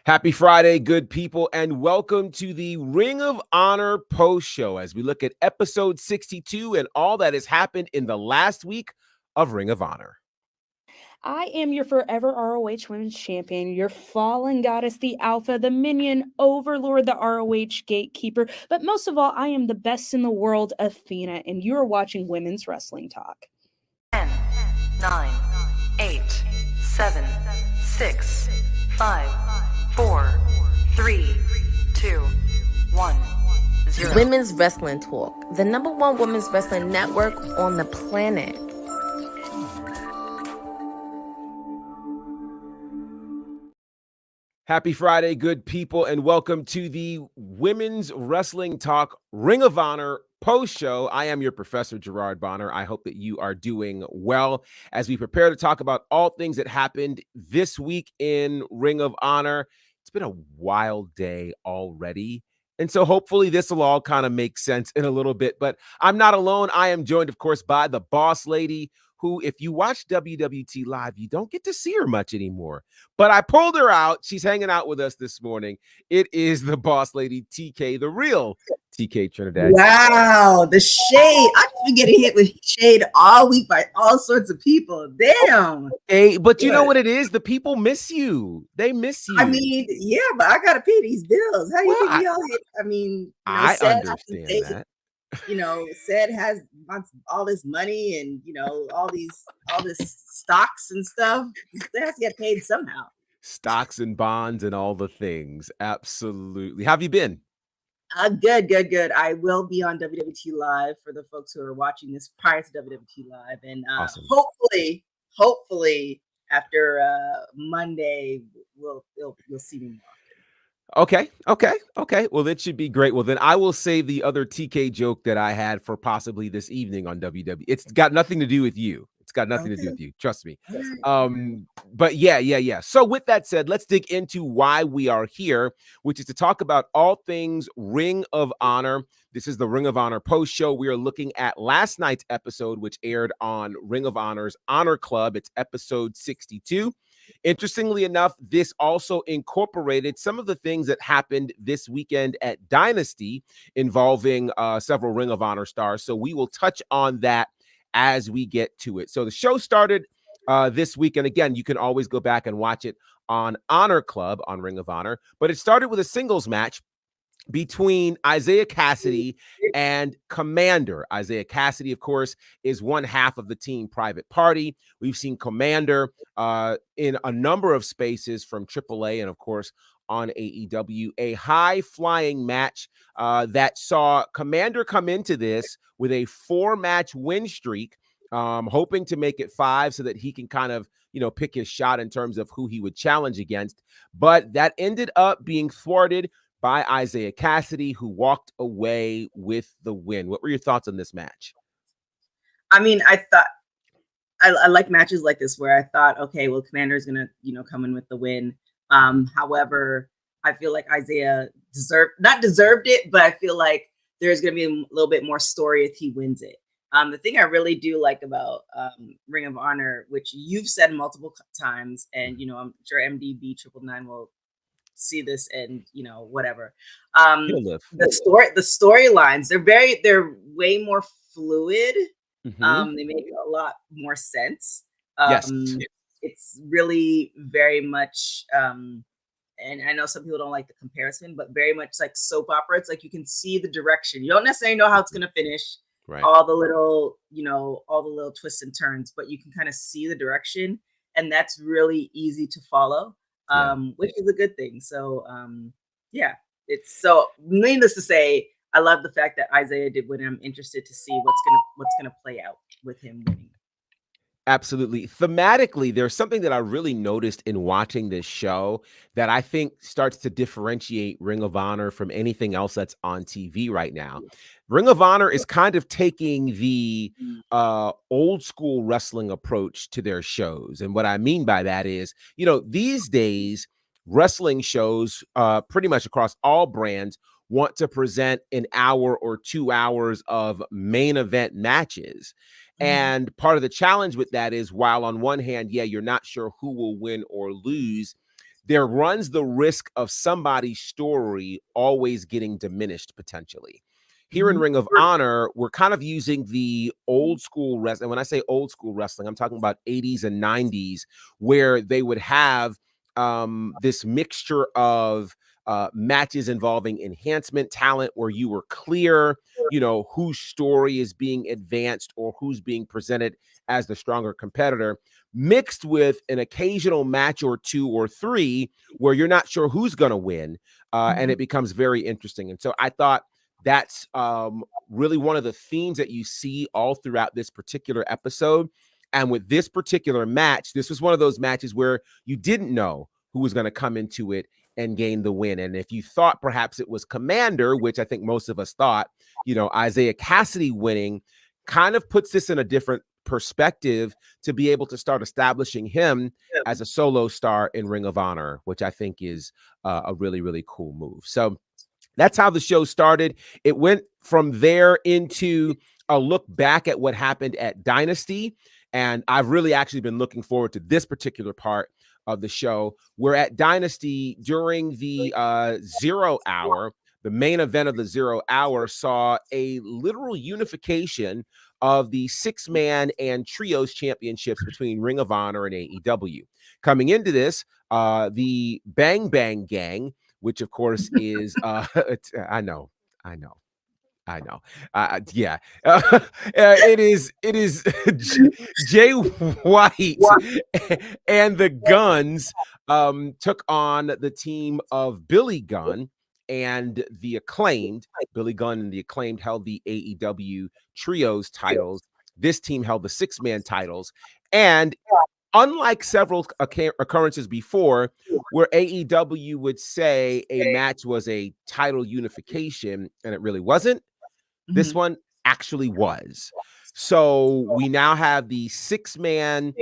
Happy Friday, good people, and welcome to the Ring of Honor post show as we look at episode 62 and all that has happened in the last week of Ring of Honor. I am your forever ROH Women's Champion, your fallen goddess, the Alpha, the Minion, Overlord, the ROH Gatekeeper. But most of all, I am the best in the world, Athena, and you are watching Women's Wrestling Talk. 10, 9, 8, 7, 6, 5, 4, 3, 2, 1, 0. Women's Wrestling Talk, the #1 women's wrestling network on the planet. Happy Friday, good people, and welcome to the Women's Wrestling Talk Ring of Honor post show. I am your Professor Gerard Bonner. I hope that you are doing well as we prepare to talk about all things that happened this week in Ring of Honor. It's been a wild day already. And so hopefully this will all kind of make sense in a little bit. But I'm not alone. I am joined, of course, by the boss lady, who, if you watch WWT Live, you don't get to see her much anymore. But I pulled her out. She's hanging out with us this morning. It is the boss lady, TK, the real TK Trinidad. Wow, the shade. I've been getting hit with shade all week by all sorts of people. Damn. Hey, but you know what it is? The people miss you. They miss you. I mean, yeah, but I got to pay these bills. How do you think we all hit? I mean, I understand that. Said wants all this money and all this stocks and stuff. They have to get paid somehow. Stocks and bonds and all the things. Absolutely. How have you been? Good. I will be on WWT Live for the folks who are watching this prior to WWT Live, and awesome. hopefully after Monday you'll see me more. Okay. Well, that should be great. Well, then I will save the other TK joke that I had for possibly this evening on WWE. It's got nothing to do with you. It's got nothing to do with you. Trust me. But yeah. So with that said, let's dig into why we are here, which is to talk about all things Ring of Honor. This is the Ring of Honor post show. We are looking at last night's episode, which aired on Ring of Honor's Honor Club. It's episode 62. Interestingly enough, this also incorporated some of the things that happened this weekend at Dynasty involving several Ring of Honor stars. So we will touch on that as we get to it. So the show started this week. And again, you can always go back and watch it on Honor Club on Ring of Honor. But it started with a singles match between Isaiah Cassidy and Commander. Isaiah Cassidy, of course, is one half of the team Private Party. We've seen Commander in a number of spaces from AAA and, of course, on AEW. A high-flying match that saw Commander come into this with a 4-match win streak, hoping to make it 5 so that he can kind of, pick his shot in terms of who he would challenge against. But that ended up being thwarted by Isaiah Cassidy, who walked away with the win. What were your thoughts on this match? I mean, I thought I like matches like this where I thought, okay, well, Commander is gonna, come in with the win. However, I feel like Isaiah not deserved it, but I feel like there's gonna be a little bit more story if he wins it. The thing I really do like about Ring of Honor, which you've said multiple times, and I'm sure MDB 999 will see this and whatever. The storylines, they're way more fluid. They make a lot more sense. Yes. It's really very much and I know some people don't like the comparison, but very much like soap opera. It's like you can see the direction. You don't necessarily know how it's going to finish, right? All the little twists and turns, but you can kind of see the direction, and that's really easy to follow. Which is a good thing. So, it's so needless to say, I love the fact that Isaiah did win. I'm interested to see what's gonna play out with him winning. Absolutely. Thematically, there's something that I really noticed in watching this show that I think starts to differentiate Ring of Honor from anything else that's on TV right now. Ring of Honor is kind of taking the old school wrestling approach to their shows. And what I mean by that is, these days, wrestling shows pretty much across all brands want to present an hour or 2 hours of main event matches. And part of the challenge with that is, while on one hand, you're not sure who will win or lose, there runs the risk of somebody's story always getting diminished potentially. Here in Ring of Honor, we're kind of using the old school wrestling. When I say old school wrestling, I'm talking about 80s and 90s, where they would have this mixture of matches involving enhancement talent, where you were clear, you know, whose story is being advanced or who's being presented as the stronger competitor, mixed with an occasional match or two or three where you're not sure who's going to win. And it becomes very interesting. And so I thought that's really one of the themes that you see all throughout this particular episode. And with this particular match, this was one of those matches where you didn't know who was going to come into it and gain the win. And if you thought perhaps it was Commander, which I think most of us thought, you know, Isaiah Cassidy winning kind of puts this in a different perspective to be able to start establishing him as a solo star in Ring of Honor, which I think is a really, really cool move. So that's how the show started. It went from there into a look back at what happened at Dynasty. And I've really actually been looking forward to this particular part of the show. We're at Dynasty during the 0 hour. The main event of the 0 hour saw a literal unification of the 6-man and trios championships between Ring of Honor and AEW. Coming into this, the Bang Bang Gang, which of course is I know yeah it is Jay White and the Guns took on the team of Billy Gunn and the Acclaimed. Billy Gunn and the Acclaimed held the AEW trios titles. This team held the 6-man titles. And unlike several occurrences before, where AEW would say a match was a title unification, and it really wasn't, this one actually was. So we now have the 6-man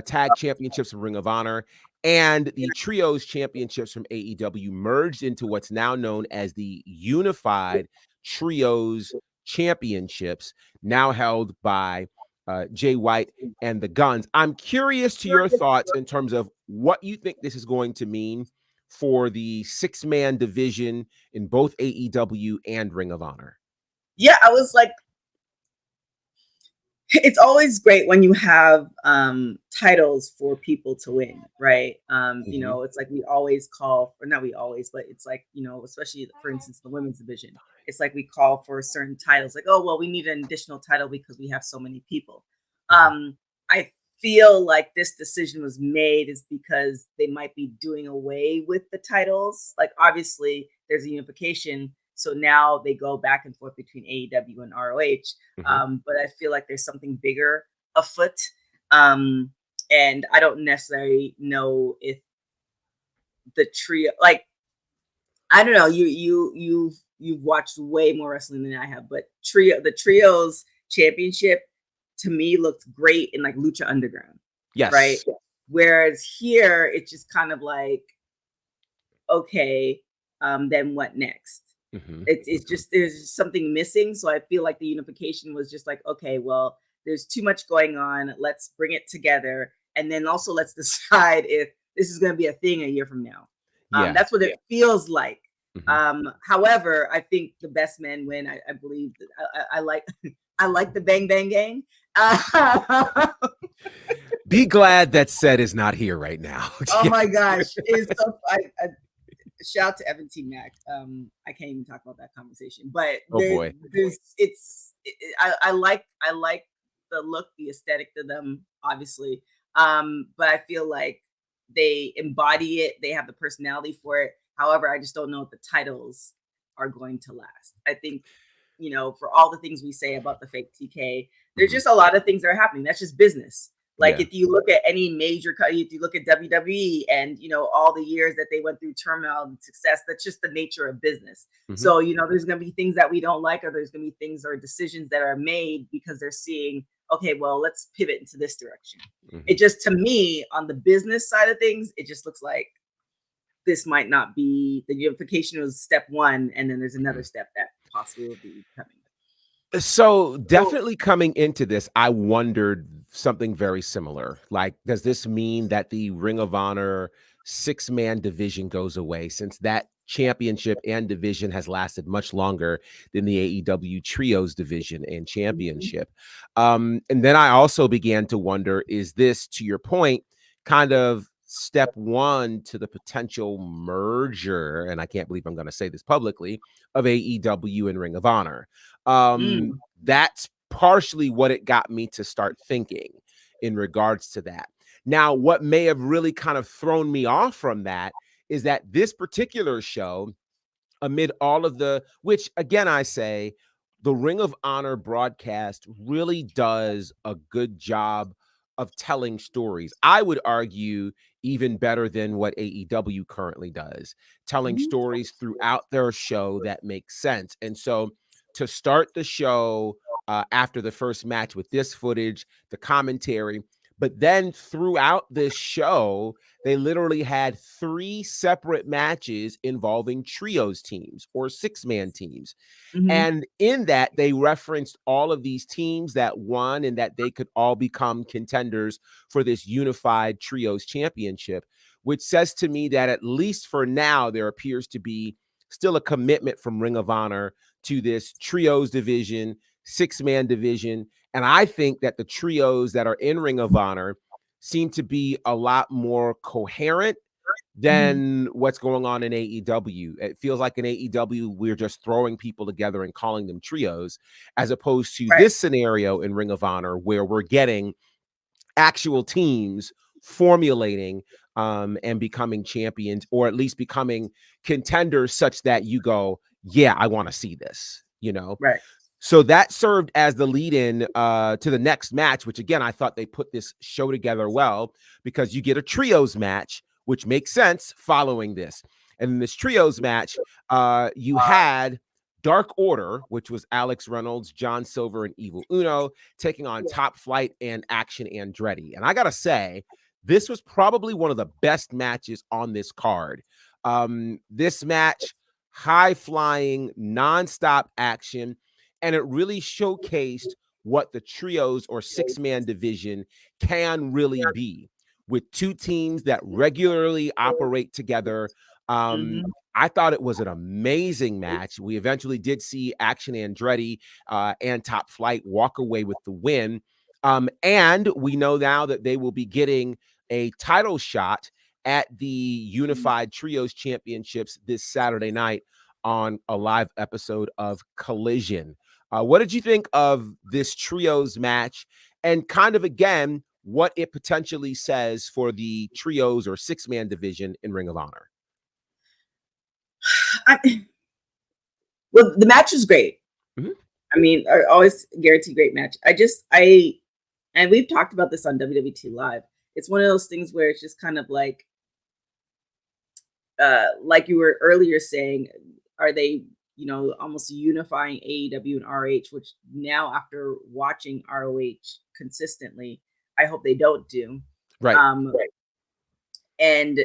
tag championships from Ring of Honor and the trios championships from AEW merged into what's now known as the Unified Trios Championships, now held by Jay White and the Guns. I'm curious to your thoughts in terms of what you think this is going to mean for the 6-man division in both AEW and Ring of Honor. Yeah, I was like, it's always great when you have titles for people to win, right? You know, it's like we always call, or not we always, but it's like, you know, especially for instance, the women's division, it's like we call for certain titles, like, oh, well, we need an additional title because we have so many people. I feel like this decision was made is because they might be doing away with the titles. Like, obviously, there's a unification. So now they go back and forth between AEW and ROH. But I feel like there's something bigger afoot. And I don't necessarily know if the trio, like, I don't know, you've watched way more wrestling than I have, but the trios championship to me looked great in like Lucha Underground. Yes. Right. Whereas here it's just kind of like, okay, then what next? It's just, there's something missing. So I feel like the unification was just like, okay, well, there's too much going on. Let's bring it together. And then also let's decide if this is going to be a thing a year from now. That's what it feels like. However, I think the best men win. I believe that I like the Bang Bang Gang. Be glad that Seth is not here right now. Oh my gosh. It's so shout out to Evan T. Mac. I can't even talk about that conversation, but I like the look, the aesthetic to them, obviously. But I feel like they embody it. They have the personality for it. However, I just don't know if the titles are going to last. I think, you know, for all the things we say about the fake TK, there's just a lot of things that are happening. That's just business. Like if you look at any major, if you look at WWE and, you know, all the years that they went through turmoil and success, that's just the nature of business. So, you know, there's going to be things that we don't like, or there's going to be things or decisions that are made because they're seeing, okay, well, let's pivot into this direction. It just, to me, on the business side of things, it just looks like this might not be, the unification was step one, and then there's another step that possibly will be coming. So definitely coming into this, I wondered something very similar. Like, does this mean that the Ring of Honor six-man division goes away, since that championship and division has lasted much longer than the AEW trios division and championship. And then I also began to wonder, is this, to your point, kind of step one to the potential merger, and I can't believe I'm going to say this publicly, of AEW and Ring of Honor? That's partially what it got me to start thinking in regards to that. Now, what may have really kind of thrown me off from that is that this particular show, amid all of the, which again, I say, the Ring of Honor broadcast really does a good job of telling stories. I would argue even better than what AEW currently does, telling stories throughout their show that makes sense. And so to start the show after the first match with this footage, the commentary, but then throughout this show, they literally had 3 separate matches involving trios teams or six-man teams. And in that, they referenced all of these teams that won and that they could all become contenders for this unified trios championship, which says to me that at least for now, there appears to be still a commitment from Ring of Honor to this trios division, six-man division. And I think that the trios that are in Ring of Honor seem to be a lot more coherent than what's going on in AEW. It feels like in AEW, we're just throwing people together and calling them trios, as opposed to this scenario in Ring of Honor, where we're getting actual teams formulating and becoming champions, or at least becoming contenders, such that you go, yeah, I want to see this, you know? Right. So that served as the lead-in to the next match, which again, I thought they put this show together well, because you get a trios match, which makes sense following this. And in this trios match, you had Dark Order, which was Alex Reynolds, John Silver, and Evil Uno, taking on Top Flight and Action Andretti. And I got to say, this was probably one of the best matches on this card. This match, high-flying, nonstop action, and it really showcased what the trios or six-man division can really be, with 2 teams that regularly operate together. I thought it was an amazing match. We eventually did see Action Andretti and Top Flight walk away with the win. And we know now that they will be getting a title shot at the Unified Trios Championships this Saturday night on a live episode of Collision. What did you think of this trios match, and kind of, again, what it potentially says for the trios or six-man division in Ring of Honor? Well, the match was great. I mean, I always guarantee great match. And we've talked about this on WWE Live. It's one of those things where it's just kind of like you were earlier saying, are they, almost unifying AEW and ROH, which now, after watching ROH consistently, I hope they don't do. Right. And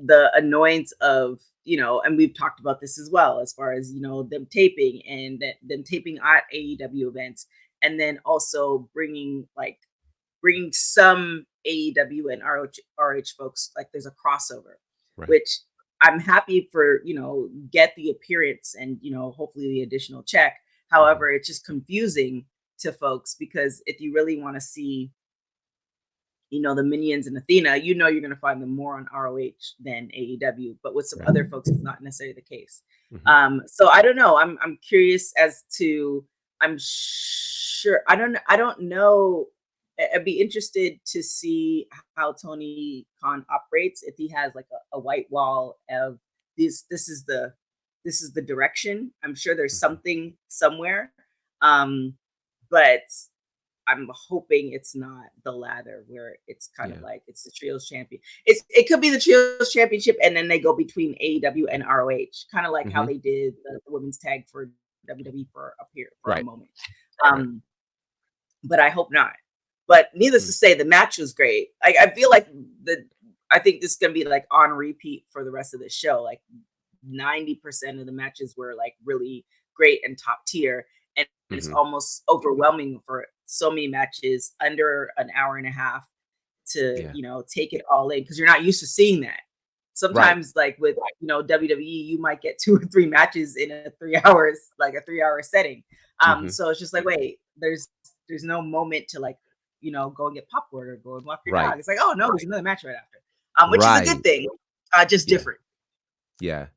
the annoyance of, and we've talked about this as well, as far as, them taping and them taping at AEW events, and then also bringing some AEW and ROH folks, like there's a crossover, which I'm happy for, get the appearance and, hopefully the additional check. However, it's just confusing to folks, because if you really want to see, the Minions and Athena, you're going to find them more on ROH than AEW, but with some other folks, it's not necessarily the case. So I don't know. I'm curious as to, I don't know. I'd be interested to see how Tony Khan operates, if he has like a white wall of this is the direction. I'm sure there's something somewhere. But I'm hoping it's not the latter, where it's kind of like it's the trios champion. It could be the trios championship, and then they go between AEW and ROH, kind of like how they did the women's tag for WWE for a moment. But I hope not. But needless to say, the match was great. I feel like I think this is gonna be like on repeat for the rest of the show. Like 90% of the matches were like really great and top tier, and it's almost overwhelming for so many matches under an hour and a half to take it all in, because you're not used to seeing that. Sometimes like with, you know, WWE, you might get 2 or 3 matches in a 3 hours, like a 3-hour setting. So it's just like, wait, there's no moment to like, you know, go and get popcorn or go and walk your dog. It's like, oh no, there's another match right after. Which is a good thing, just different. Yeah.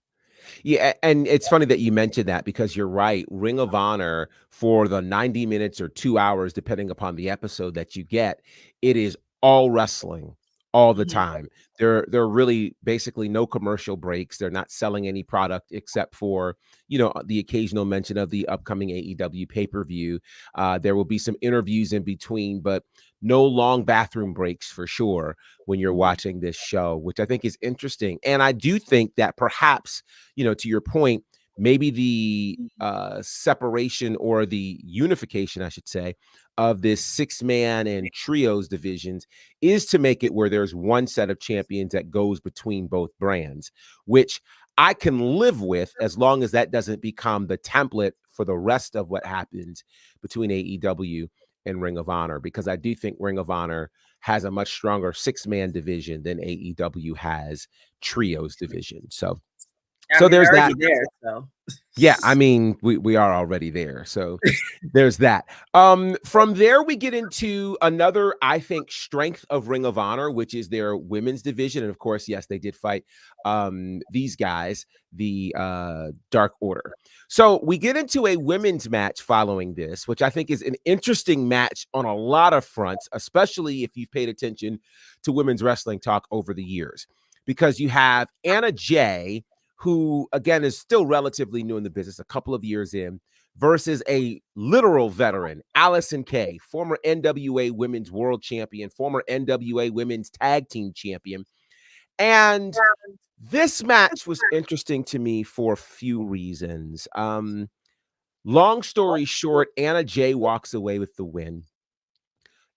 Yeah, and it's funny that you mentioned that because you're right. Ring of Honor, for the 90 minutes or 2 hours, depending upon the episode that you get, it is all wrestling all the time. There are really basically no commercial breaks. They're not selling any product except for, you know, the occasional mention of the upcoming AEW pay-per-view. There will be some interviews in between, but no long bathroom breaks for sure when you're watching this show, which I think is interesting. And I do think that perhaps, you know, to your point, maybe the separation or the unification, I should say, of this 6-man and trios divisions is to make it where there's one set of champions that goes between both brands, which I can live with as long as that doesn't become the template for the rest of what happens between AEW and Ring of Honor, because I do think Ring of Honor has a much stronger 6-man division than AEW has trios division. So I mean, there's they're that. already there, so. Yeah, I mean, we are already there. So there's that. From there, we get into another, I think, strength of Ring of Honor, which is their women's division. And of course, yes, they did fight these guys, the Dark Order. So we get into a women's match following this, which I think is an interesting match on a lot of fronts, especially if you've paid attention to women's wrestling talk over the years, because you have Anna Jay, who, again, is still relatively new in the business, a couple of years in, versus a literal veteran, Allison Kay, former NWA Women's World Champion, former NWA Women's Tag Team Champion. And this match was interesting to me for a few reasons. Long story short, Anna Jay walks away with the win.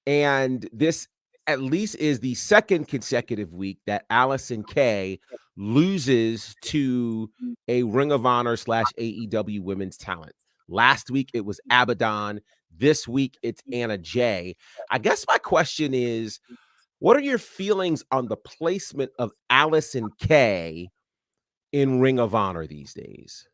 And this at least is the second consecutive week that Allison Kay loses to a Ring of Honor / AEW women's talent. Last week, it was Abaddon. This week, it's Anna Jay. I guess my question is, what are your feelings on the placement of Allison Kay in Ring of Honor these days?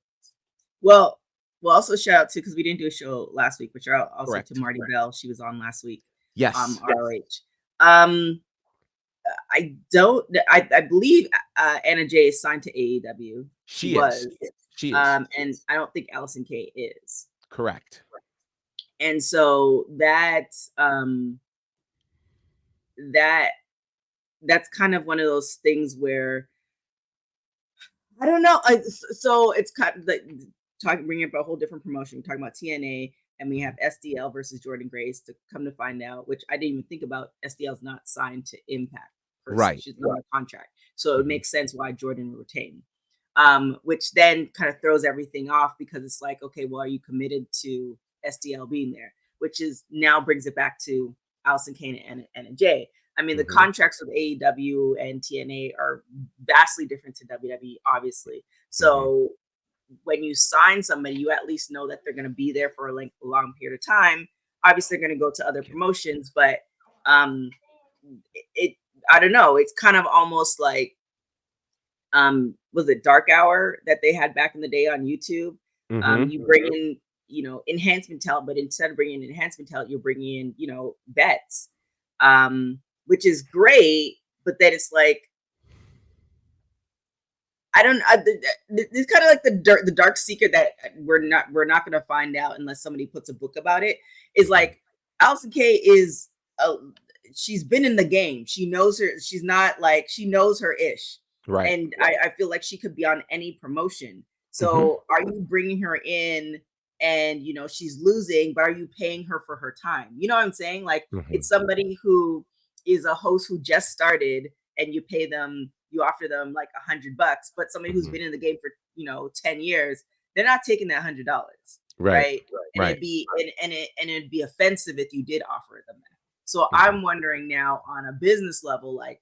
Well, we'll also shout out to, because we didn't do a show last week, but shout out also Correct. to Marty Bell. She was on last week. Yes. ROH. I believe Anna Jay is signed to AEW. She is. And I don't think Allison Kay is. Correct. And so that's kind of one of those things where I don't know. So it's kind of like bringing up a whole different promotion. We're talking about TNA, and we have SDL versus Jordan Grace. To come to find out, which I didn't even think about, SDL's not signed to Impact. Right. She's not on a contract, so it makes sense why Jordan would retain. Which then kind of throws everything off, because it's like, okay, well, are you committed to SDL being there? Which is now brings it back to Allison Kane and Anna Jay. I mean, the contracts with AEW and TNA are vastly different to WWE, obviously. So when you sign somebody, you at least know that they're going to be there for a long period of time. Obviously, they're going to go to other promotions, but I don't know. It's kind of almost like, was it Dark Hour that they had back in the day on YouTube? You bring in, you know, enhancement talent, but instead of bringing in enhancement talent, you're bringing in, you know, vets, which is great. But then it's like, it's kind of like the dark secret that we're not going to find out unless somebody puts a book about it. Is like, Allison Kay is she's been in the game. She knows she's not like, she knows her ish. Right. And I feel like she could be on any promotion. So are you bringing her in and, you know, she's losing, but are you paying her for her time? You know what I'm saying? Like, it's somebody who is a host who just started, and you pay them, you offer them like $100, but somebody who's been in the game for, you know, 10 years, they're not taking that $100. Right. And it'd be offensive if you did offer them that. So I'm wondering now, on a business level, like,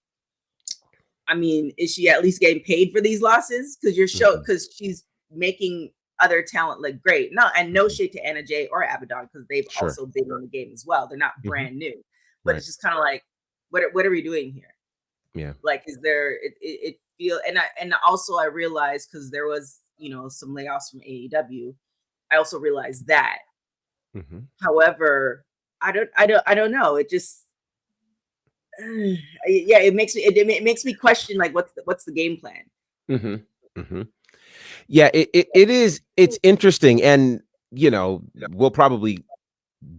I mean, is she at least getting paid for these losses? Because she's making other talent look great. No shade to Anna Jay or Abaddon, because they've also been in the game as well. They're not brand new, but it's just kind of like, what are we doing here? Yeah. Like, is there? It feel, and also I realized, because there was, some layoffs from AEW. I also realized that. Mhm. However, I don't know. It just, yeah, it makes me question, like, what's the game plan? Mhm. Mhm. Yeah, it's interesting, and, we'll probably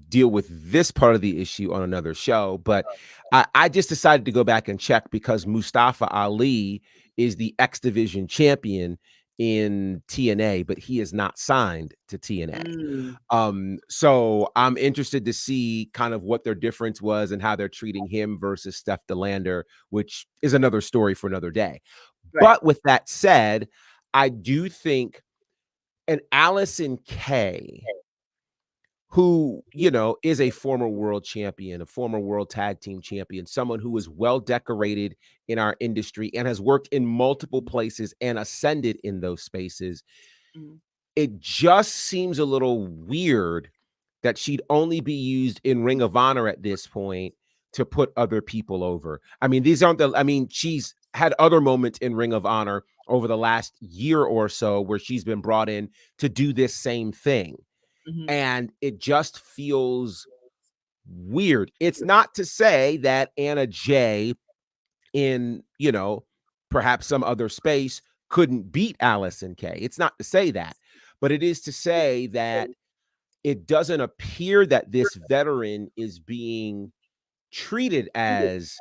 deal with this part of the issue on another show, but I just decided to go back and check because Mustafa Ali is the X Division champion in TNA, but he is not signed to TNA. Mm, So I'm interested to see kind of what their difference was and how they're treating him versus Steph DeLander, which is another story for another day. right. But with that said, I do think an Allison Kay, who, is a former world champion, a former world tag team champion, someone who is well decorated in our industry and has worked in multiple places and ascended in those spaces. Mhm. It just seems a little weird that she'd only be used in Ring of Honor at this point to put other people over. I mean, she's had other moments in Ring of Honor over the last year or so where she's been brought in to do this same thing. Mhm. And it just feels weird. It's not to say that Anna Jay in, perhaps some other space couldn't beat Allison Kay. It's not to say that, but it is to say that it doesn't appear that this veteran is being treated as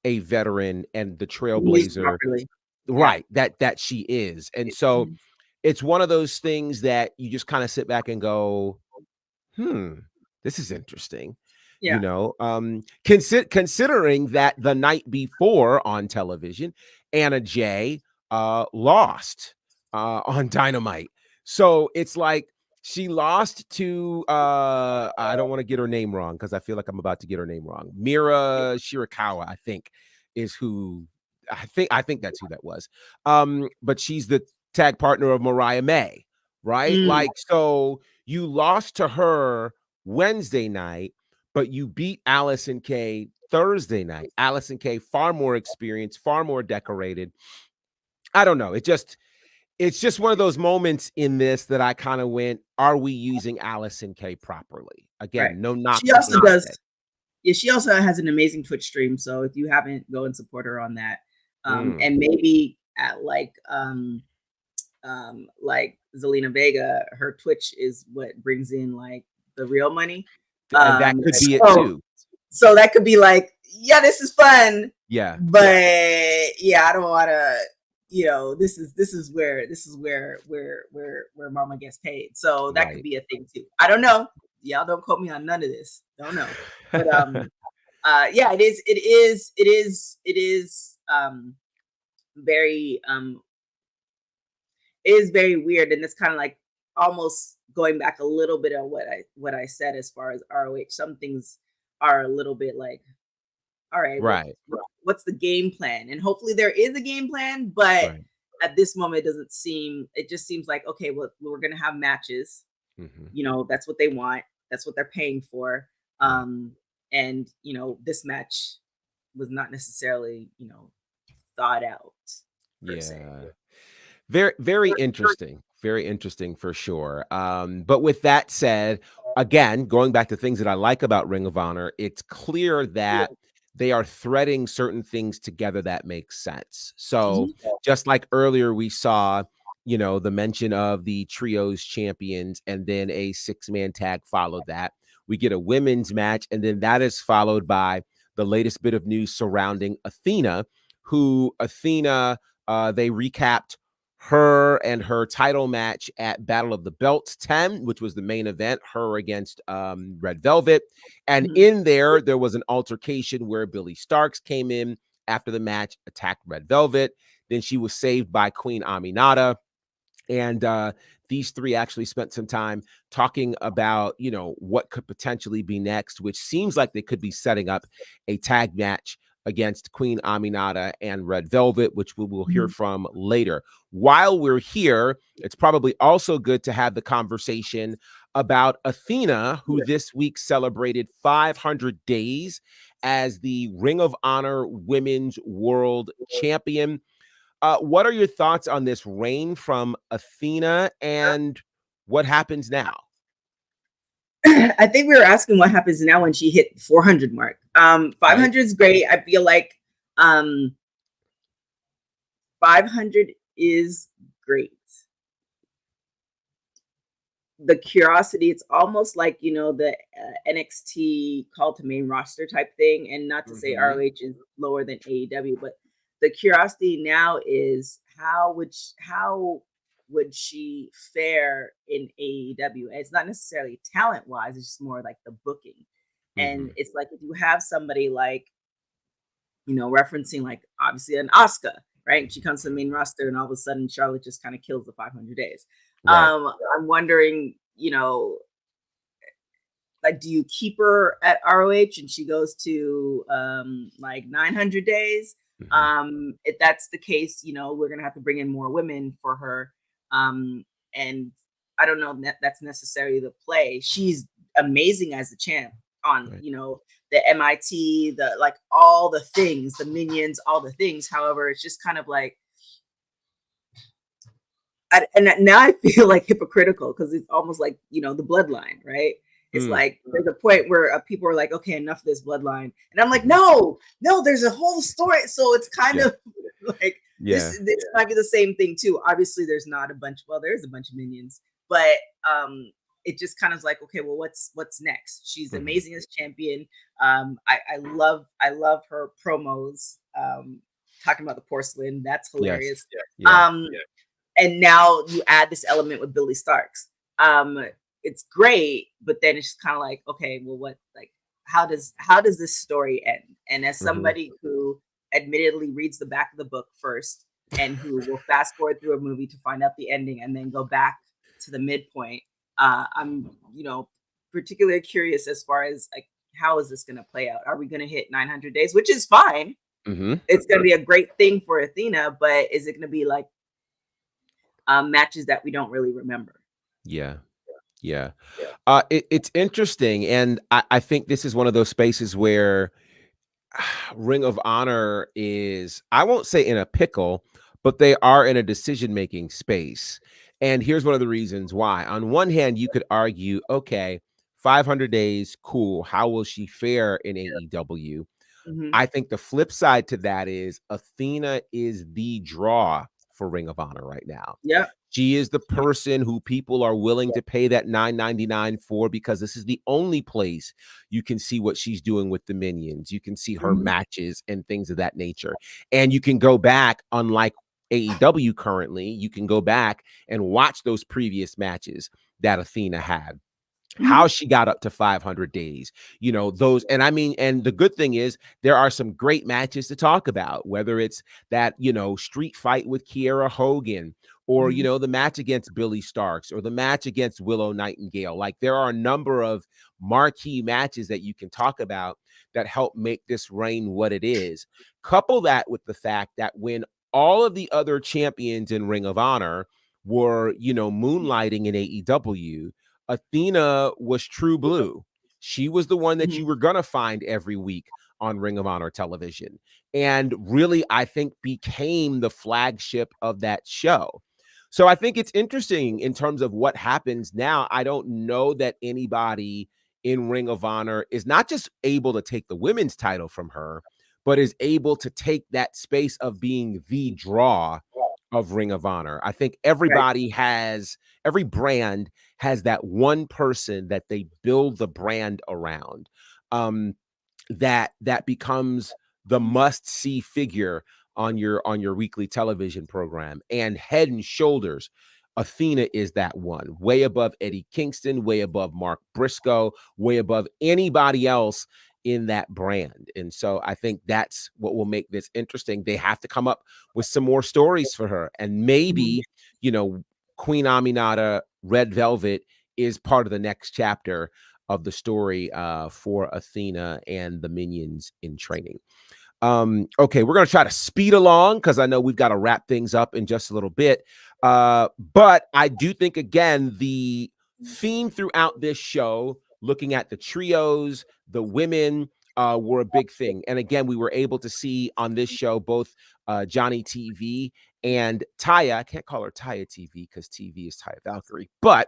a veteran and the Used trailblazer, properly. Yeah. right, that she is. And so Mhm. it's one of those things that you just kind of sit back and go, this is interesting. Yeah. Considering that the night before on television, Anna Jay lost on Dynamite. So it's like she lost to I don't want to get her name wrong because I feel like I'm about to get her name wrong. Mira Shirakawa, I think, is who I think that's who that was. But she's the tag partner of Mariah May, right? Mm, Like, so you lost to her Wednesday night, but you beat Allison Kay Thursday night. Allison Kay, far more experienced, far more decorated. I don't know. It's just one of those moments in this that I kind of went, are we using Allison Kay properly? right. Again, no knock She to also Anna does. Jay. Yeah, she also has an amazing Twitch stream. So if you haven't, go and support her on that. Mm. And maybe at like Zelina Vega, her Twitch is what brings in like the real money. And that could be it So too. that could be like, yeah, this is fun, Yeah. but yeah, I don't want to. This is where Mama gets paid. So that could Right. be a thing too. I don't know. Y'all don't quote me on none of this. Don't know. But yeah, it is very it is very weird, and it's kind of like almost going back a little bit of what I said as far as ROH. Some things are a little bit like, all right, Right. what's the game plan? And hopefully there is a game plan, but Right. at this moment it just seems like, okay, well, we're gonna have matches. Mhm. That's what they want, that's what they're paying for. Right. And this match was not necessarily, thought out per se. Yeah. Very, very interesting. Very interesting for sure. But with that said, again, going back to things that I like about Ring of Honor, it's clear that they are threading certain things together that makes sense. So Mhm. just like earlier, we saw, the mention of the trios champions, and then a 6-man tag followed that. We get a women's match, and then that is followed by the latest bit of news surrounding Athena, they recapped her and her title match at Battle of the Belts 10, which was the main event, her against Red Velvet. And Mhm. in there was an altercation where Billy Starks came in after the match, attacked Red Velvet. Then she was saved by Queen Aminata. And these three actually spent some time talking about, what could potentially be next, which seems like they could be setting up a tag match against Queen Aminata and Red Velvet, which we will hear Mhm. from later. While we're here, it's probably also good to have the conversation about Athena, who this week celebrated 500 days as the Ring of Honor Women's World Champion. what are your thoughts on this reign from Athena, and what happens now? I think we were asking what happens now when she hit 400 mark. 500 is great. I feel like 500 is great. The curiosity, it's almost like, you know, the NXT call to main roster type thing. And not to say ROH is lower than AEW, but the curiosity now is how would she fare in AEW? And it's not necessarily talent wise, it's just more like the booking. And it's like, if you have somebody like, you know, referencing like obviously an Asuka, right? She comes to the main roster and all of a sudden Charlotte just kind of kills the 500 days. Right. I'm wondering, you know, like, do you keep her at ROH and she goes to like 900 days? If that's the case, you know, we're gonna have to bring in more women for her. And I don't know that that's necessarily the play. She's amazing as a champ on, you know, the MIT, the like all the things, the minions, all the things. However, it's just kind of like, and now I feel like hypocritical because it's almost like, you know, the bloodline, right? It's like there's a point where people are like, okay, enough of this bloodline, and I'm like, no, there's a whole story. So it's kind of like this might be the same thing too. Obviously, there's not a bunch. Well, there's a bunch of minions, but it just kind of like, okay, well, what's next? She's amazing as champion. I love her promos. Talking about the porcelain, that's hilarious. And now you add this element with Billy Starks. It's great, but then it's just kind of like, okay, well, what, like, how does this story end? And as somebody who admittedly reads the back of the book first and who will fast forward through a movie to find out the ending and then go back to the midpoint, I'm, you know, particularly curious as far as like, how is this going to play out? Are we going to hit 900 days, which is fine. It's going to be a great thing for Athena, but is it going to be like matches that we don't really remember? It's interesting, and I think this is one of those spaces where Ring of Honor is, I won't say in a pickle, but they are in a decision-making space. And here's one of the reasons why. On one hand, you could argue, okay, 500 days, cool. How will she fare in AEW? I think the flip side to that is Athena is the draw for Ring of Honor right now. She is the person who people are willing to pay that $9.99 for, because this is the only place you can see what she's doing with the minions. You can see her matches and things of that nature. And you can go back, unlike AEW currently, you can go back and watch those previous matches that Athena had. How she got up to 500 days, you know, those. And I mean, and the good thing is there are some great matches to talk about, whether it's that, you know, street fight with Kiera Hogan, or, you know, the match against Billy Starks, or the match against Willow Nightingale. Like, there are a number of marquee matches that you can talk about that help make this reign what it is. Couple that with the fact that when all of the other champions in Ring of Honor were, you know, moonlighting in AEW, Athena was true blue. She was the one that you were going to find every week on Ring of Honor television, and really, I think, became the flagship of that show. So I think it's interesting in terms of what happens now. I don't know that anybody in Ring of Honor is not just able to take the women's title from her, but is able to take that space of being the draw of Ring of Honor. I think everybody has, every brand has that one person that they build the brand around, that becomes the must-see figure on your weekly television program. And head and shoulders, Athena is that one, way above Eddie Kingston, way above Mark Briscoe, way above anybody else in that brand. And so I think that's what will make this interesting. They have to come up with some more stories for her, and maybe, you know, Queen Aminata, Red Velvet is part of the next chapter of the story for Athena and the minions in training. Okay, we're going to try to speed along because I know we've got to wrap things up in just a little bit. But I do think, again, the theme throughout this show, looking at the trios, the women, were a big thing. And again, we were able to see on this show both Johnny TV and Taya. I can't call her Taya TV because TV is Taya Valkyrie, but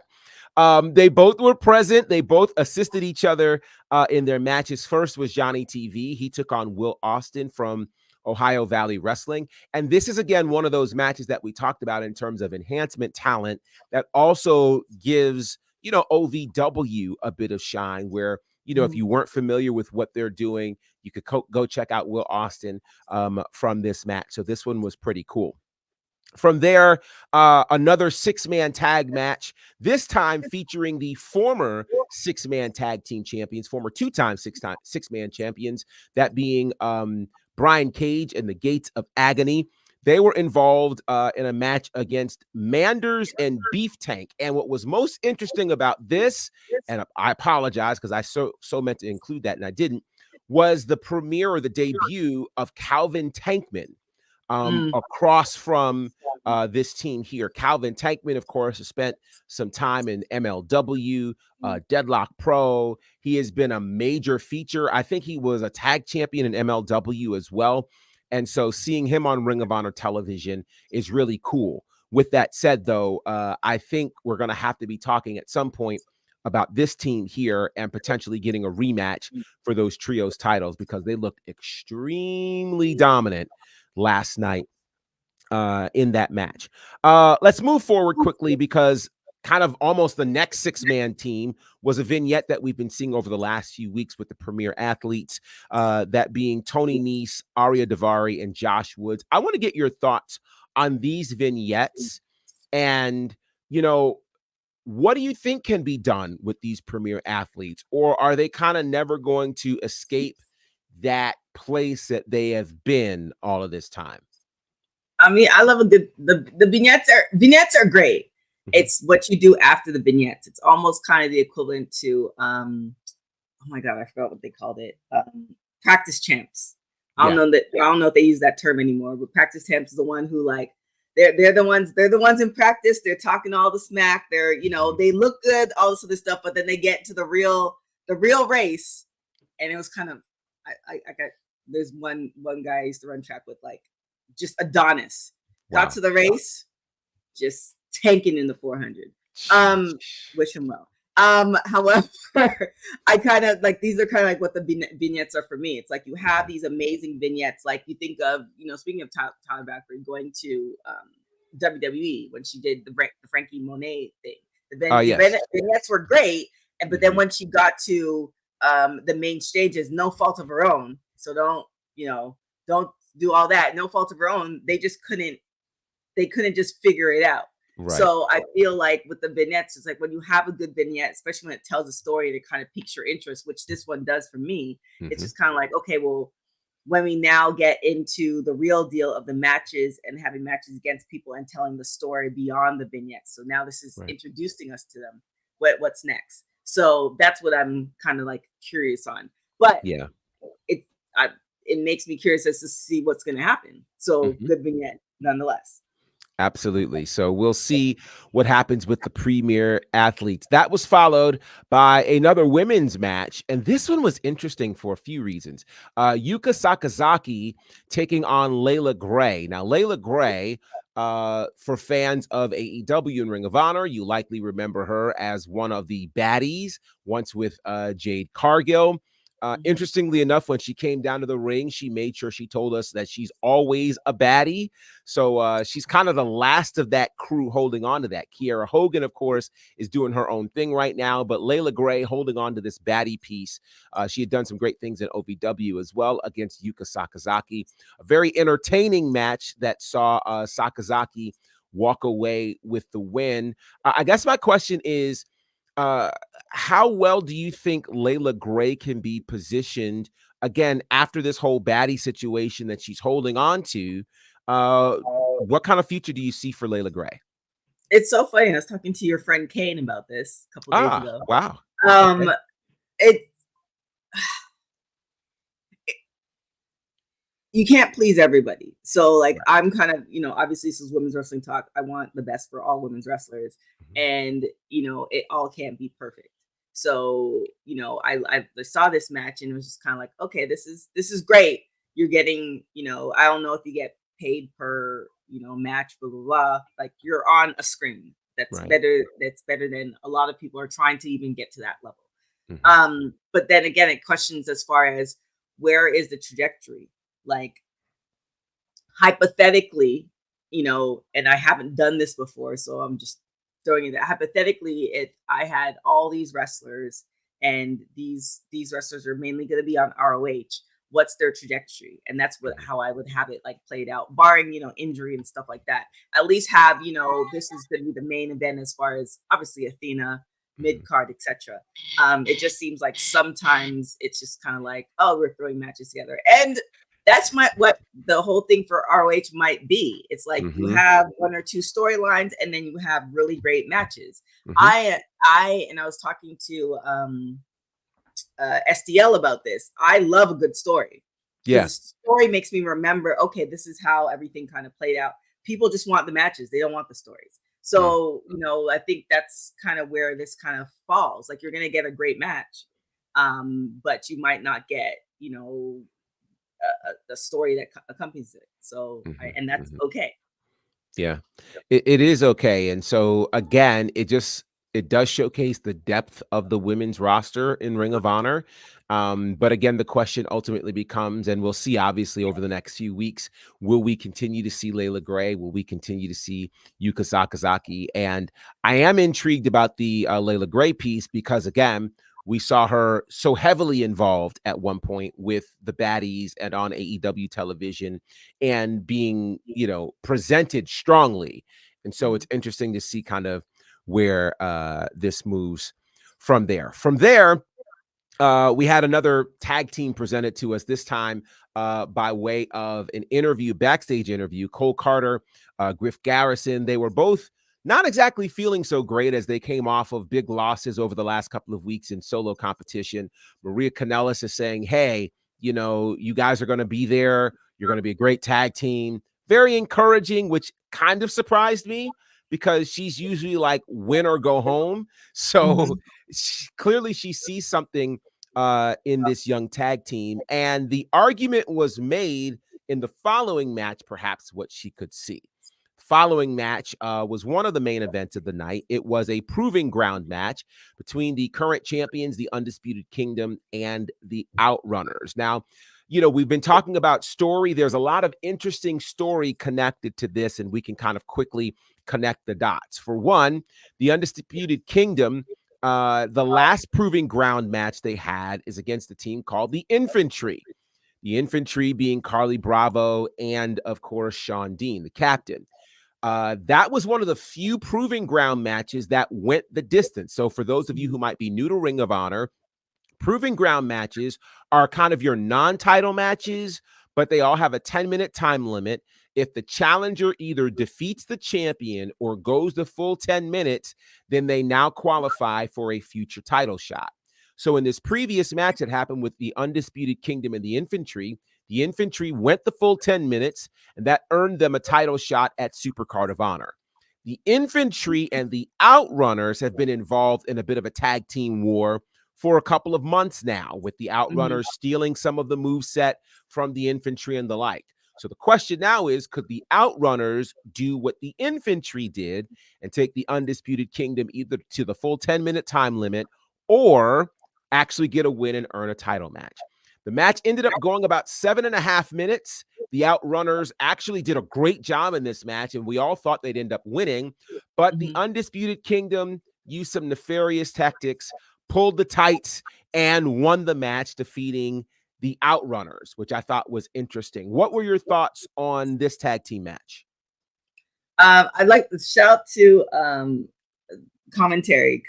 they both were present. They both assisted each other in their matches. First was Johnny TV. He took on Will Austin from Ohio Valley Wrestling. And this is, again, one of those matches that we talked about in terms of enhancement talent that also gives, OVW a bit of shine where, if you weren't familiar with what they're doing, you could go check out Will Austin from this match. So this one was pretty cool. From there, another 6-man tag match, this time featuring the former 6-man tag team champions, former 2-time 6-man champions, that being Brian Cage and the Gates of Agony. They were involved in a match against Manders and Beef Tank. And what was most interesting about this, and I apologize because I so meant to include that and I didn't, was the premiere or the debut of Calvin Tankman. Across from this team here. Calvin Tankman, of course, has spent some time in MLW, Deadlock Pro. He has been a major feature. I think he was a tag champion in MLW as well. And so seeing him on Ring of Honor television is really cool. With that said, though, I think we're going to have to be talking at some point about this team here and potentially getting a rematch for those trios titles because they looked extremely dominant last night in that match. Let's move forward quickly because kind of almost the next 6-man team was a vignette that we've been seeing over the last few weeks with the premier athletes, that being Tony Nese, Aria Davari, and Josh Woods. I want to get your thoughts on these vignettes and, what do you think can be done with these premier athletes? Or are they kind of never going to escape that place that they have been all of this time? I mean, I love a good the vignettes are great. It's what you do after the vignettes. It's almost kind of the equivalent to oh my god, I forgot what they called it. Practice champs. I don't know if they use that term anymore, but practice champs is the one who like they're the ones in practice, they're talking all the smack, they're they look good, all this other stuff, but then they get to the real race. And it was kind of I got there's one guy I used to run track with, like just Adonis. Wow. Got to the race, just tanking in the 400. Wish him well. However, I kind of like these are kind of like what the vignettes are for me. It's like you have these amazing vignettes, like you think of, speaking of Taya Valkyrie going to WWE when she did the Frankie Monet thing. The vignettes were great, but then when she got to the main stages, no fault of her own. So don't do all that. No fault of her own. They couldn't just figure it out. Right. So I feel like with the vignettes, it's like when you have a good vignette, especially when it tells a story and it kind of piques your interest, which this one does for me. It's just kind of like, okay, well, when we now get into the real deal of the matches and having matches against people and telling the story beyond the vignettes. So now this is introducing us to them. What's next? So that's what I'm kind of like curious on. But it makes me curious as to see what's going to happen. So good vignette nonetheless. Absolutely. So we'll see what happens with the premier athletes. That was followed by another women's match. And this one was interesting for a few reasons. Yuka Sakazaki taking on Layla Gray. Now, Layla Gray, for fans of AEW and Ring of Honor, you likely remember her as one of the baddies, once with Jade Cargill. Interestingly enough, when she came down to the ring, she made sure she told us that she's always a baddie. So she's kind of the last of that crew holding on to that. Kiera Hogan, of course, is doing her own thing right now, but Layla Gray holding on to this baddie piece. She had done some great things in OVW as well against Yuka Sakazaki. A very entertaining match that saw Sakazaki walk away with the win. I guess my question is, how well do you think Layla Gray can be positioned again after this whole baddie situation that she's holding on to? What kind of future do you see for Layla Gray? It's so funny. I was talking to your friend Kane about this a couple days ago. Wow. You can't please everybody. So like I'm kind of, obviously this is women's wrestling talk. I want the best for all women's wrestlers. And, it all can't be perfect. So, I saw this match and it was just kind of like, okay, this is great. You're getting, I don't know if you get paid per match, blah blah blah. Like you're on a screen. That's Right. better. That's better than a lot of people are trying to even get to that level. Mhm. But then again, it questions as far as where is the trajectory? Like hypothetically, and I haven't done this before, so I'm just throwing it. Hypothetically, if I had all these wrestlers and these wrestlers are mainly going to be on ROH, what's their trajectory? And that's how I would have it like played out, barring injury and stuff like that. At least have this is going to be the main event as far as obviously Athena, mid card, etc. It just seems like sometimes it's just kind of like, oh, we're throwing matches together, and that's what the whole thing for ROH might be. It's like you have one or two storylines, and then you have really great matches. I was talking to SDL about this. I love a good story. Yeah. The story makes me remember, okay, this is how everything kind of played out. People just want the matches. They don't want the stories. So, I think that's kind of where this kind of falls. Like you're going to get a great match, but you might not get, the story that accompanies it. So, and that's okay. Yeah, it is okay. And so again, it does showcase the depth of the women's roster in Ring of Honor. But again, the question ultimately becomes, and we'll see obviously over the next few weeks, will we continue to see Layla Gray? Will we continue to see Yuka Sakazaki? And I am intrigued about the Layla Gray piece because again, we saw her so heavily involved at one point with the baddies and on AEW television and being, presented strongly. And so it's interesting to see kind of where this moves from there. From there, we had another tag team presented to us, this time by way of an interview, backstage interview. Cole Carter, Griff Garrison, they were both not exactly feeling so great as they came off of big losses over the last couple of weeks in solo competition. Maria Kanellis is saying, hey, you guys are going to be there. You're going to be a great tag team. Very encouraging, which kind of surprised me because she's usually like win or go home. So clearly she sees something in this young tag team. And the argument was made in the following match, perhaps what she could see. Following match was one of the main events of the night. It was a proving ground match between the current champions, the Undisputed Kingdom, and the Outrunners. Now, we've been talking about story. There's a lot of interesting story connected to this, and we can kind of quickly connect the dots. For one, the Undisputed Kingdom, the last proving ground match they had is against a team called the Infantry. The Infantry being Carly Bravo and, of course, Sean Dean, the captain. That was one of the few proving ground matches that went the distance. So for those of you who might be new to Ring of Honor, proving ground matches are kind of your non-title matches, but they all have a 10-minute time limit. If the challenger either defeats the champion or goes the full 10 minutes, then they now qualify for a future title shot. So in this previous match that happened with the Undisputed Kingdom and the Infantry went the full 10 minutes, and that earned them a title shot at Supercard of Honor. The Infantry and the Outrunners have been involved in a bit of a tag team war for a couple of months now, with the Outrunners stealing some of the moveset from the Infantry and the like. So the question now is, could the Outrunners do what the Infantry did and take the Undisputed Kingdom either to the full 10-minute time limit or actually get a win and earn a title match? The match ended up going about 7.5 minutes. The Outrunners actually did a great job in this match, and we all thought they'd end up winning. But the Undisputed Kingdom used some nefarious tactics, pulled the tights, and won the match, defeating the Outrunners, which I thought was interesting. What were your thoughts on this tag team match? I'd like to shout to commentary.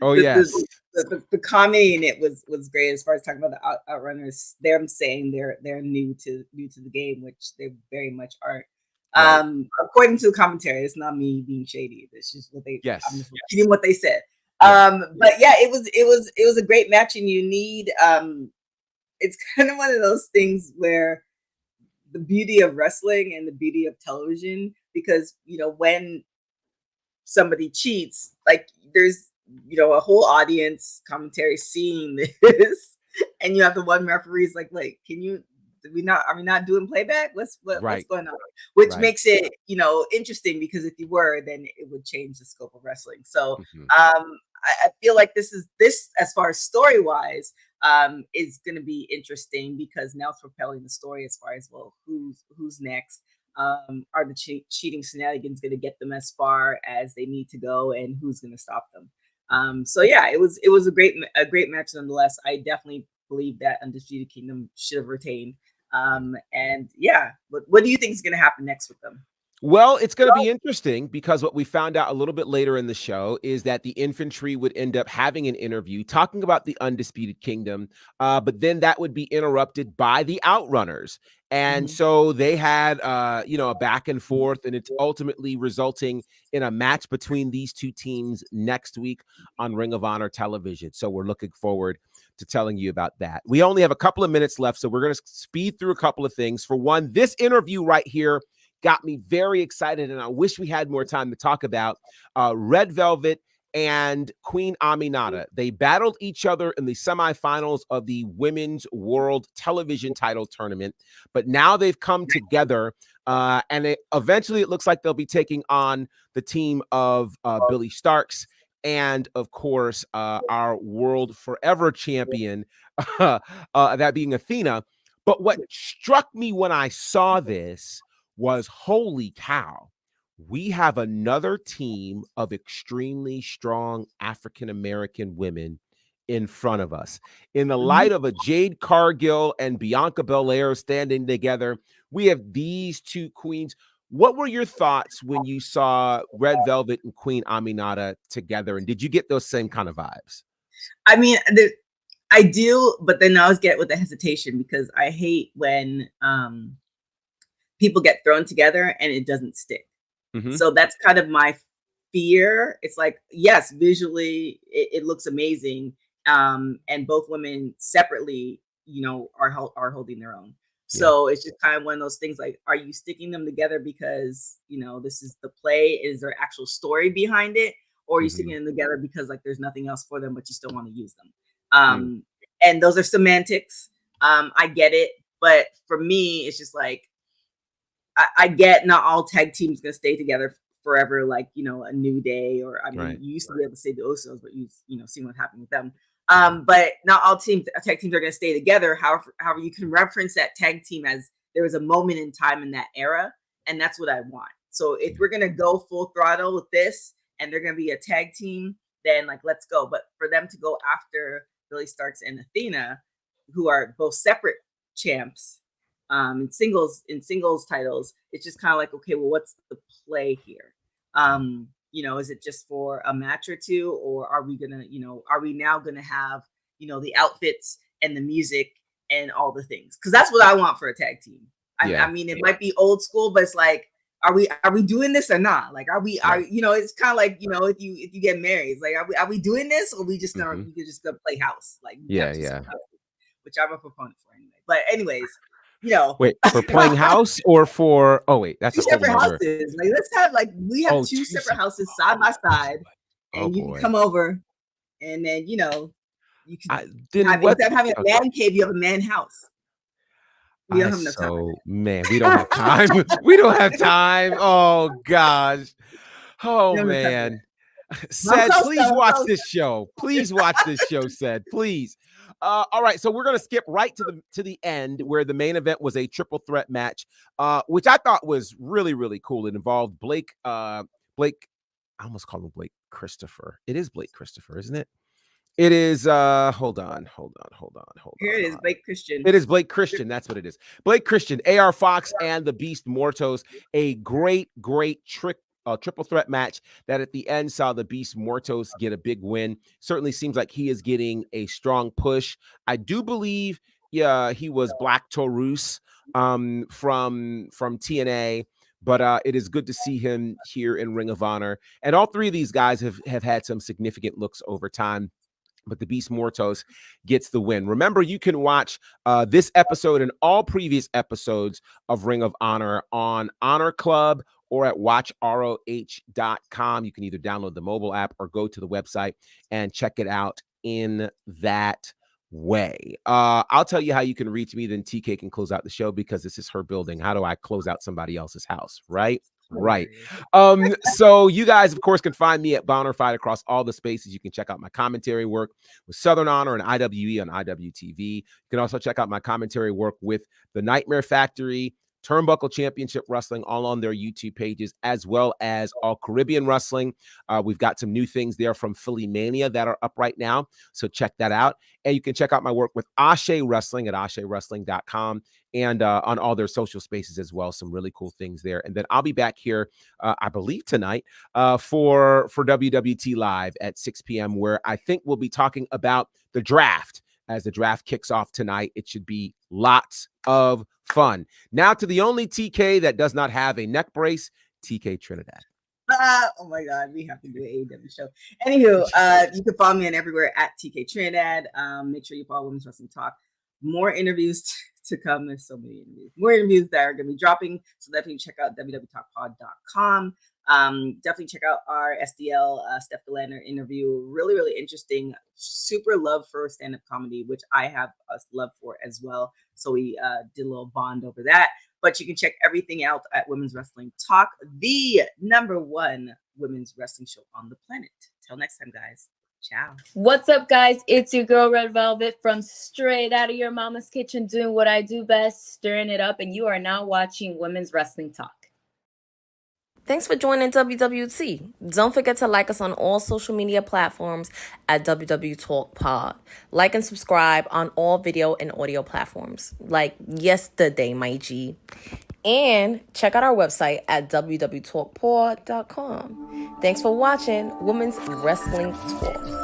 Oh, yes. The comedy in it was great as far as talking about the Outrunners. Them saying they're new to the game, which they very much aren't. Right. According to the commentary, it's not me being shady. It's just what they. Yes. I'm just repeating what they said. But yeah, it was a great match, and you need. It's kind of one of those things where the beauty of wrestling and the beauty of television, because when somebody cheats, like there's a whole audience commentary seeing this, and you have the one referee's like, can you Are we not doing playback? What's Right. going on? Which Right. makes it, interesting, because if you were, then it would change the scope of wrestling. So Mhm. I feel like this as far as story wise, is going to be interesting, because now it's propelling the story as far as, well, who's next. Are the cheating shenanigans going to get them as far as they need to go, and who's going to stop them? So yeah, it was a great match nonetheless. I definitely believe that Undisputed Kingdom should have retained. And yeah, what do you think is going to happen next with them? Well, it's going to be interesting, because what we found out a little bit later in the show is that the infantry would end up having an interview talking about the Undisputed Kingdom, but then that would be interrupted by the Outrunners. And so they had, a back and forth, and it's ultimately resulting in a match between these two teams next week on Ring of Honor television. So we're looking forward to telling you about that. We only have a couple of minutes left, so we're going to speed through a couple of things. For one, this interview right here got me very excited, and I wish we had more time to talk about Red Velvet and Queen Aminata. They battled each other in the semifinals of the Women's World Television Title Tournament, but now they've come together, and eventually it looks like they'll be taking on the team of Billy Starks and, of course, our World Forever Champion, that being Athena. But what struck me when I saw this was, holy cow, we have another team of extremely strong African-American women in front of us. In the light of a Jade Cargill and Bianca Belair standing together, we have these two queens. What were your thoughts when you saw Red Velvet and Queen Aminata together? And did you get those same kind of vibes? I mean, I do, but then I always get with the hesitation, because I hate when people get thrown together and it doesn't stick. So that's kind of my fear. It's like, yes, visually it looks amazing, and both women separately, are holding their own. So it's just kind of one of those things, like, are you sticking them together because this is the play? Is there actual story behind it, or are you sticking them together because, like, there's nothing else for them, but you still want to use them? And those are semantics. I get it, but for me, it's just like, I get not all tag teams gonna stay together forever, like, a New Day, or, I mean, you used to be able to say the Usos, but you see what happened with them. But not all tag teams are gonna stay together. However, you can reference that tag team as there was a moment in time in that era, and that's what I want. So if we're gonna go full throttle with this, and they're gonna be a tag team, then, like, let's go. But for them to go after Billy Starks and Athena, who are both separate champs, in singles titles, it's just kind of like, okay, well, what's the play here? Is it just for a match or two, or are we now gonna have, the outfits and the music and all the things? Because that's what I want for a tag team. I mean, it might be old school, but it's like, are we doing this or not? Like, it's kind of like, if you get married, it's like, are we doing this, or we just gonna we could just go play house? Like, which I'm a proponent for anyway. But anyways. Wait, for playing house or for? Oh wait, that's two separate houses. Like, let's have, like, we have two separate houses side by side, and you can come over, and then you can instead of having a man cave, you have a man house. We don't have enough time. Man, we don't have time. We don't have time. Oh gosh. Oh man. Said, please watch this show. Please watch this show, Said. Please. All right, so we're gonna skip right to the end, where the main event was a triple threat match, which I thought was really, really cool. It involved Blake. I almost called him Blake Christopher. It is Blake Christopher, isn't it? It is. Hold on. Here it is, Blake Christian. It is Blake Christian. That's what it is. Blake Christian, AR Fox, and the Beast Mortos. A great triple threat match that at the end saw the Beast Mortos get a big win. Certainly seems like he is getting a strong push. I do believe, he was Black Taurus from TNA, but it is good to see him here in Ring of Honor. And all three of these guys have had some significant looks over time, but the Beast Mortos gets the win. Remember, you can watch this episode and all previous episodes of Ring of Honor on Honor Club or at watchroh.com. You can either download the mobile app or go to the website and check it out in that way. I'll tell you how you can reach me, then TK can close out the show because this is her building. How do I close out somebody else's house, right? Right. So you guys, of course, can find me at Bonnerfied across all the spaces. You can check out my commentary work with Southern Honor and IWE on IWTV. You can also check out my commentary work with the Nightmare Factory, Turnbuckle Championship Wrestling, all on their YouTube pages, as well as All Caribbean Wrestling. We've got some new things there from Philly Mania that are up right now, so check that out. And you can check out my work with Ashe Wrestling at AsheWrestling.com and on all their social spaces as well. Some really cool things there. And then I'll be back here, I believe tonight, for WWT Live at 6 p.m., where I think we'll be talking about the draft. As the draft kicks off tonight, it should be lots of fun. Now to the only TK that does not have a neck brace, TK Trinidad. Oh my God, we have to do an AEW show. Anywho, you can follow me on everywhere at TK Trinidad. Make sure you follow Women's Wrestling Talk. More interviews to come. There's so many interviews. More interviews that are going to be dropping. So definitely check out www.talkpod.com. Definitely check out our SDL Steph Delander interview. Really, really interesting. Super love for stand-up comedy, which I have a love for as well. So we did a little bond over that. But you can check everything out at Women's Wrestling Talk, the #1 women's wrestling show on the planet. Till next time, guys. Ciao. What's up, guys? It's your girl Red Velvet from straight out of your mama's kitchen, doing what I do best, stirring it up, and you are now watching Women's Wrestling Talk. Thanks for joining WWT. Don't forget to like us on all social media platforms at WW Talk Pod. Like and subscribe on all video and audio platforms, like yesterday, my G. And check out our website at www.talkpod.com. Thanks for watching Women's Wrestling Talk.